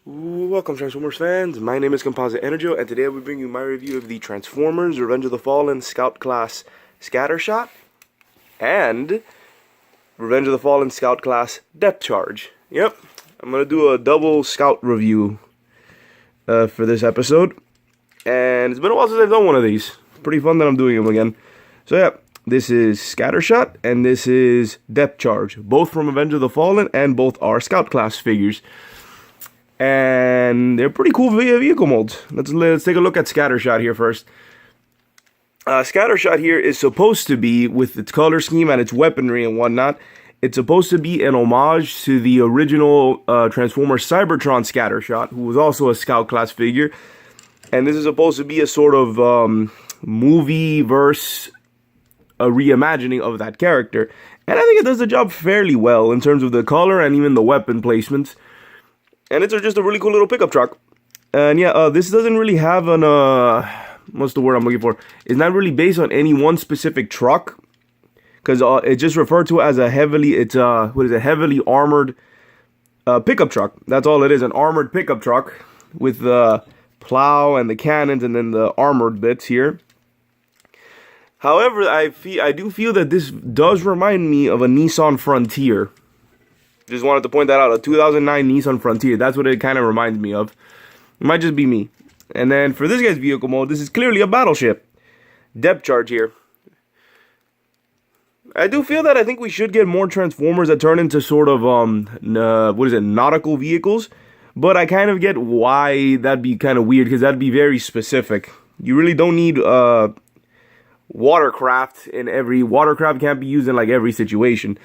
Welcome, Transformers fans. My name is Composite EnerJoe, and today we bring you my review of the Transformers Revenge of the Fallen Scout Class Scattershot and Revenge of the Fallen Scout Class Depthcharge. Yep, I'm going to do a double Scout review for this episode, and it's been a while since I've done one of these. It's pretty fun that I'm doing them again. So yeah, this is Scattershot, and this is Depthcharge, both from Revenge of the Fallen, and both are Scout Class figures. And they're pretty cool vehicle molds. Let's take a look at Scattershot here first. Scattershot here is supposed to be, with its color scheme and its weaponry and whatnot, it's supposed to be an homage to the original Transformers Cybertron Scattershot, who was also a Scout class figure. And this is supposed to be a sort of movie-verse reimagining of that character. And I think it does the job fairly well in terms of the color and even the weapon placements. And it's just a really cool little pickup truck. And yeah, this doesn't really have an, what's the word I'm looking for? It's not really based on any one specific truck. Because it's just referred to as a heavily, heavily armored pickup truck. That's all it is, an armored pickup truck. With the plow and the cannons and then the armored bits here. However, I do feel that this does remind me of a Nissan Frontier. Just wanted to point that out, a 2009 Nissan Frontier. That's what it kind of reminds me of. It might just be me. And then for this guy's vehicle mode, this is clearly a battleship. Depthcharge here. I do feel that I think we should get more Transformers that turn into sort of, nautical vehicles. But I kind of get why that'd be kind of weird, because that'd be very specific. You really don't need, watercraft in every... Watercraft can't be used in, like, every situation.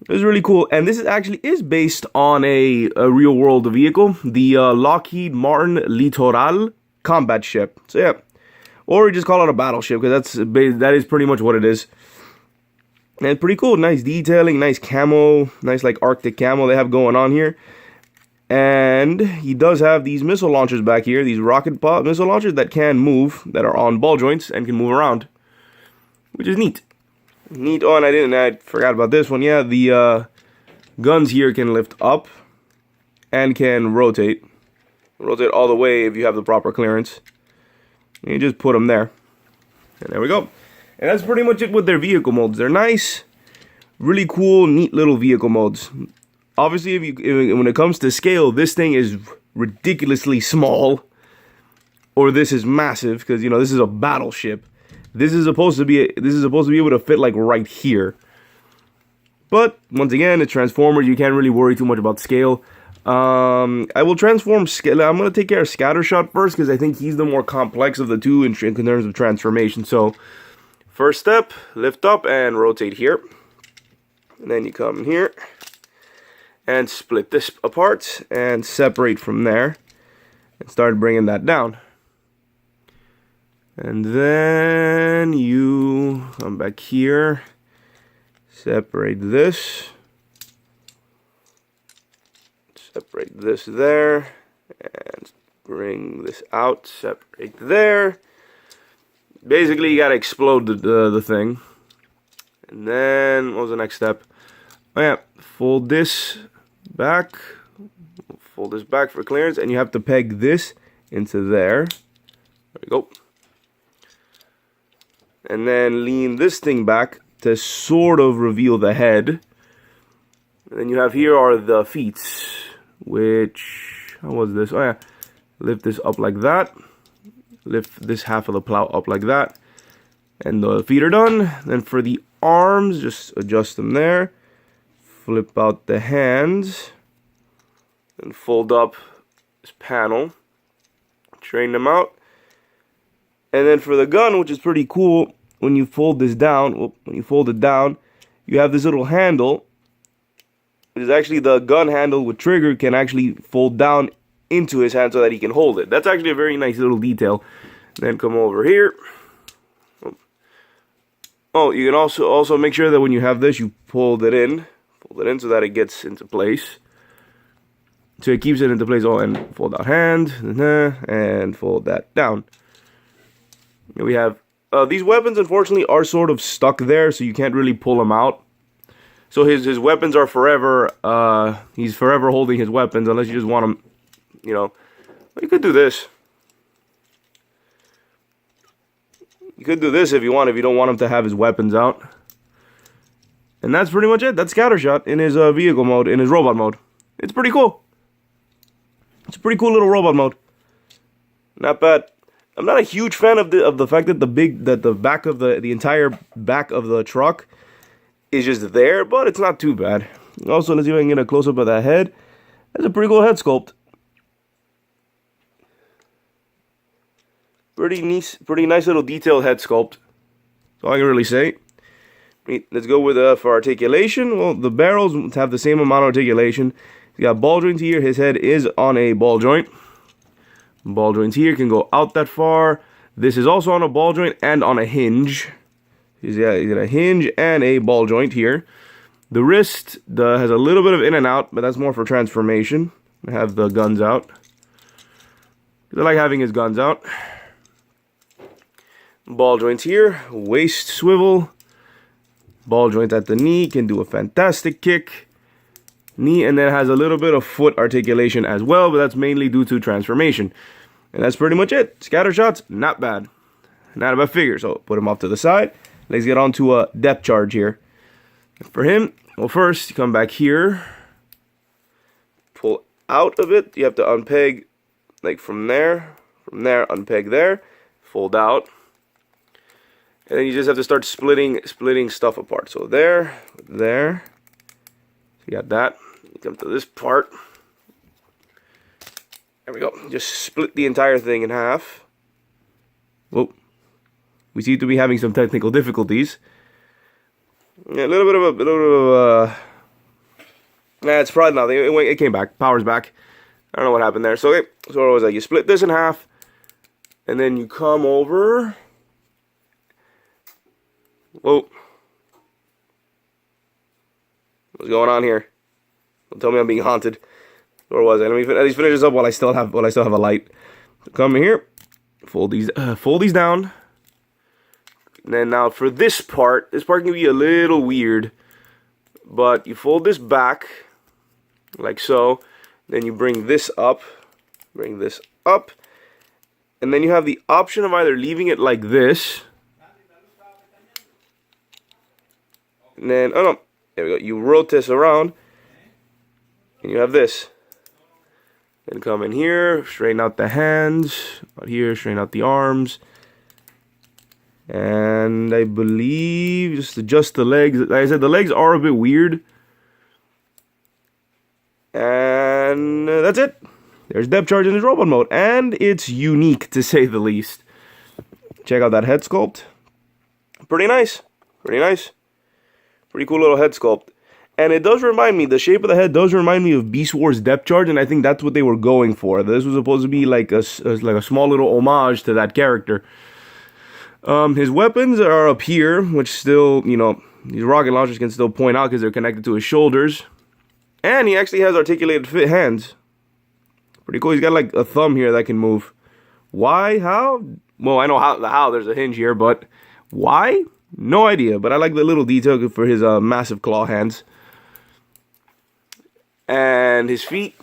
It was really cool, and this is based on a real-world vehicle, the Lockheed Martin Littoral combat ship. So yeah, or we just call it a battleship, because that is pretty much what it is. And it's pretty cool, nice detailing, nice camo, nice like Arctic camo they have going on here. And he does have these missile launchers back here, these rocket pod missile launchers that can move, that are on ball joints and can move around, which is neat. Neat. Oh, and I forgot about this one. Yeah, the guns here can lift up and can rotate. Rotate all the way if you have the proper clearance. And you just put them there. And there we go. And that's pretty much it with their vehicle modes. They're nice, really cool, neat little vehicle modes. Obviously, when it comes to scale, this thing is ridiculously small. Or this is massive, because, you know, this is a battleship. This is supposed to be able to fit like right here. But once again, it's Transformers. You can't really worry too much about scale. I will transform. I'm gonna take care of Scattershot first, because I think he's the more complex of the two in terms of transformation. So first step, lift up and rotate here, and then you come in here and split this apart and separate from there, and start bringing that down. And then you come back here, separate this there, and bring this out, separate there. Basically, you gotta explode the thing. And then, what was the next step? Oh yeah, fold this back for clearance, and you have to peg this into there. There you go. And then lean this thing back to sort of reveal the head. And then you have here are the feet, which, how was this? Oh yeah, lift this up like that. Lift this half of the plow up like that. And the feet are done. Then for the arms, just adjust them there. Flip out the hands. And fold up this panel. Train them out. And then for the gun, which is pretty cool, when you fold this down, you have this little handle. It is actually the gun handle with trigger can actually fold down into his hand so that he can hold it. That's actually a very nice little detail. Then come over here. Oh, you can also make sure that when you have this, you fold it in so that it gets into place. So it keeps it into place. Oh, and fold out hand, and fold that down. We have these weapons, unfortunately, are sort of stuck there, so you can't really pull them out. So his weapons are forever, he's forever holding his weapons, unless you just want him you know. But you could do this. You could do this if you want, if you don't want him to have his weapons out. And that's pretty much it. That's Scattershot in his vehicle mode, in his robot mode. It's pretty cool. It's a pretty cool little robot mode. Not bad. I'm not a huge fan of the fact that the back of the entire back of the truck is just there, but it's not too bad. Also, let's see if I can get a close up of that head. That's a pretty cool head sculpt. Pretty nice little detailed head sculpt. That's all I can really say. Let's go with for articulation. Well, the barrels have the same amount of articulation. You got ball joints here. His head is on a ball joint. Ball joints here can go out that far. This is also on a ball joint and on a hinge. You got a hinge and a ball joint here. The wrist has a little bit of in and out, but that's more for transformation. I have the guns out. I like having his guns out. Ball joints here, waist swivel. Ball joint at the knee, can do a fantastic kick. Knee, and then has a little bit of foot articulation as well, but that's mainly due to transformation. And that's pretty much it. Scattershot's not bad. Not a bad figure, so put him off to the side. Let's get on to a Depthcharge here. For him, well, first, you come back here. Pull out of it. You have to unpeg, like from there. From there, unpeg there. Fold out. And then you just have to start splitting stuff apart. So there. So you got that. You come to this part. There we go. Just split the entire thing in half. Whoa. We seem to be having some technical difficulties. Yeah, a little bit of nah, it's probably nothing. It came back. Power's back. I don't know what happened there. So, okay. So what was that? You split this in half. And then you come over. Whoa. What's going on here? Don't tell me I'm being haunted. Or was I? Let me at least finish this up while I still have a light. So come in here. Fold these down. And then now for this part can be a little weird. But you fold this back like so. Then you bring this up. Bring this up. And then you have the option of either leaving it like this. And then, oh no, there we go. You rotate this around, and you have this. Then come in here, straighten out the hands. Out here, straighten out the arms. And I believe just adjust the legs. Like I said, the legs are a bit weird. And that's it. There's Depthcharge in his robot mode. And it's unique, to say the least. Check out that head sculpt. Pretty nice. Pretty nice. Pretty cool little head sculpt. And it does remind me, the shape of the head does remind me of Beast Wars Depthcharge, and I think that's what they were going for. This was supposed to be like a small little homage to that character. His weapons are up here, which still, you know, these rocket launchers can still point out because they're connected to his shoulders. And he actually has articulated hands. Pretty cool. He's got like a thumb here that can move. Why? How? Well, I know how there's a hinge here, but why? No idea, but I like the little detail for his massive claw hands. And his feet.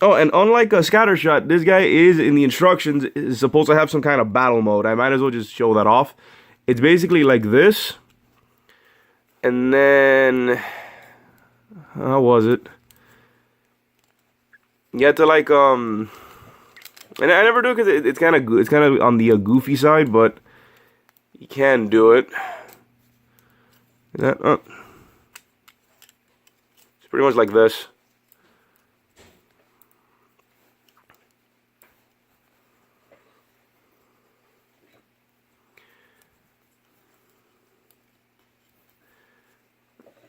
Oh, and unlike a Scattershot, this guy is, in the instructions, is supposed to have some kind of battle mode. I might as well just show that off. It's basically like this. And then, how was it? You have to like, and I never do it because it's kind of on the goofy side, but you can do it. It's pretty much like this.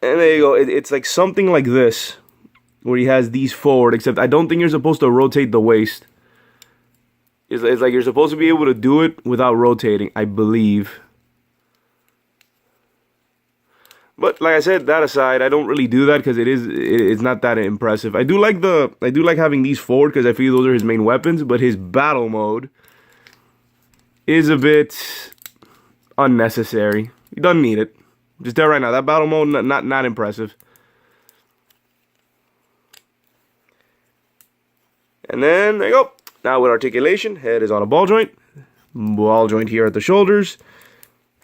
And there you go. It's like something like this, where he has these forward, except I don't think you're supposed to rotate the waist. It's like you're supposed to be able to do it without rotating, I believe. But like I said, that aside, I don't really do that because it's not that impressive. I do like having these forward because I feel those are his main weapons, but his battle mode is a bit unnecessary. He doesn't need it. Just there right now. That battle mode not impressive. And then, there you go. Now with articulation, head is on a ball joint. Ball joint here at the shoulders.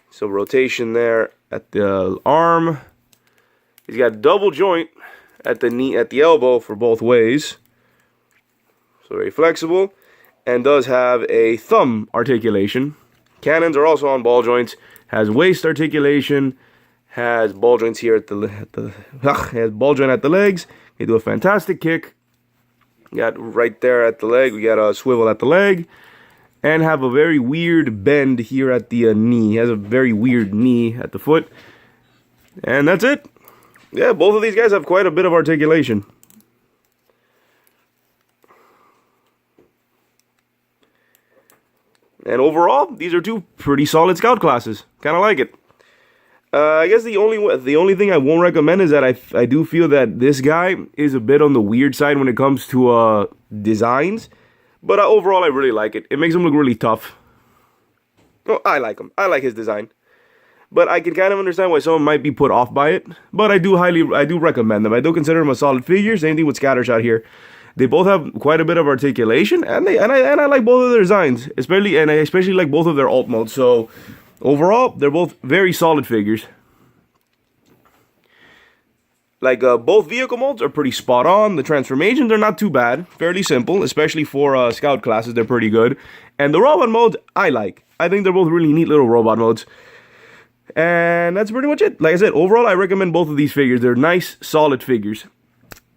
So rotation there at the arm. He's got double joint at the knee, at the elbow for both ways. So very flexible. And does have a thumb articulation. Cannons are also on ball joints. Has waist articulation. Has ball joints here at the has ball joint at the legs. They do a fantastic kick. Got right there at the leg. We got a swivel at the leg. And have a very weird bend here at the knee. He has a very weird knee at the foot. And that's it. Yeah, both of these guys have quite a bit of articulation. And overall, these are two pretty solid scout classes. Kind of like it. I guess the only thing I won't recommend is that I do feel that this guy is a bit on the weird side when it comes to designs. But overall, I really like it. It makes him look really tough. Oh, I like him. I like his design. But I can kind of understand why someone might be put off by it. But I do recommend them. I do consider them a solid figure. Same thing with Scattershot here. They both have quite a bit of articulation, and I like both of their designs, I especially like both of their alt modes. So overall, they're both very solid figures. Like both vehicle modes are pretty spot on. The transformations are not too bad, fairly simple, especially for scout classes. They're pretty good, and the robot modes I like. I think they're both really neat little robot modes. And that's pretty much it. Like I said, overall, I recommend both of these figures. They're nice, solid figures.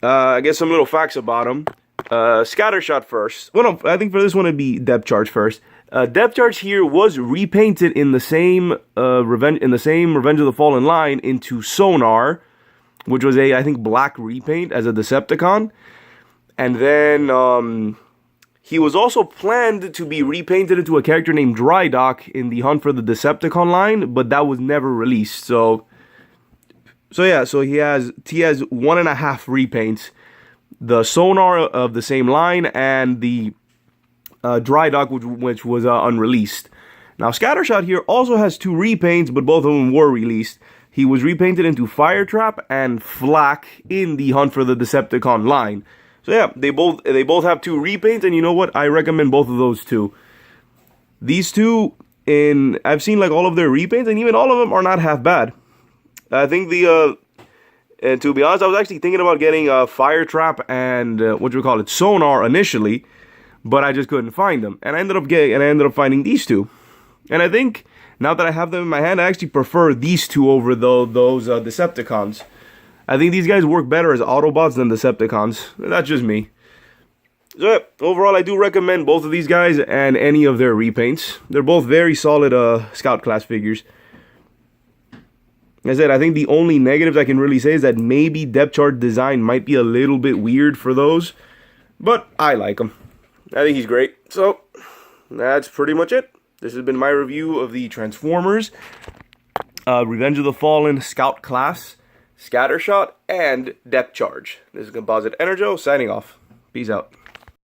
I guess some little facts about them. Scattershot first. Well, no, I think for this one it'd be Depthcharge first. Depthcharge here was repainted in the same Revenge of the Fallen line into Sonar, which was I think black repaint as a Decepticon, and then he was also planned to be repainted into a character named Drydock in the Hunt for the Decepticon line, but that was never released. So yeah, so he has 1.5 repaints. The Sonar of the same line and the Drydock, which was unreleased. Now Scattershot here also has 2 repaints, but both of them were released. He was repainted into Firetrap and Flak in the Hunt for the Decepticon line. So yeah, they both have 2 repaints, and you know what? I recommend both of those too. These two, I've seen like all of their repaints, and even all of them are not half bad. I think and to be honest, I was actually thinking about getting Firetrap and Sonar initially, but I just couldn't find them, and I ended up finding these two. And I think now that I have them in my hand, I actually prefer these two over those Decepticons. I think these guys work better as Autobots than Decepticons. That's just me. So yeah, overall, I do recommend both of these guys and any of their repaints. They're both very solid Scout class figures. Like I said, I think the only negatives I can really say is that maybe Depthcharge design might be a little bit weird for those. But I like him. I think he's great. So that's pretty much it. This has been my review of the Transformers, Revenge of the Fallen Scout class, Scattershot, and Depthcharge. This is Composite EnerJoe signing off. Peace out.